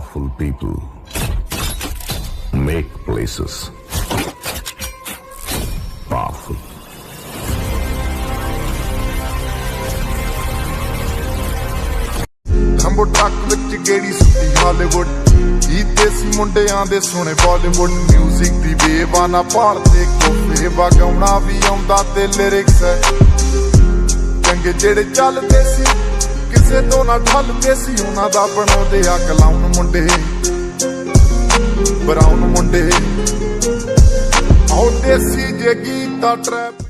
Powerful people make places powerful. Rambo truck ਵਿੱਚ ਗੇੜੀ ਸੁੱਤੀ ਹਾਲੀਵੁੱਡ ਕੀਤੇ ਸੀ ਮੁੰਡਿਆਂ ਦੇ ਸੋਹਣੇ ਬਾਲੀਵੁੱਡ ਮਿਊਜ਼ਿਕ ਦੀ ਬੇਵਾਨਾ ਭਾਲਦੇ ਕੋਫੇ ਵਗਾਉਣਾ ਵੀ ਆਉਂਦਾ ਤੇ ਲਿਰਿਕਸ ਹੈ ਚੰਗੇ ਜਿਹੜੇ ਚੱਲਦੇ ਸੀ ਕਿਸੇ ਤੋਂ ਨਾ ਢਲਦੇ ਸੀ ਉਹਨਾਂ ਦਾ ਬਣਾਉਂਦੇ ਆ ਕਲਾਉਣ ਮੁੰਡੇ ਬਰਾਉਨ ਮੁੰਡੇ ਆਉਂਦੇ ਸੀ ਜੇ ਗੀਤਾ ਟਰੈਪ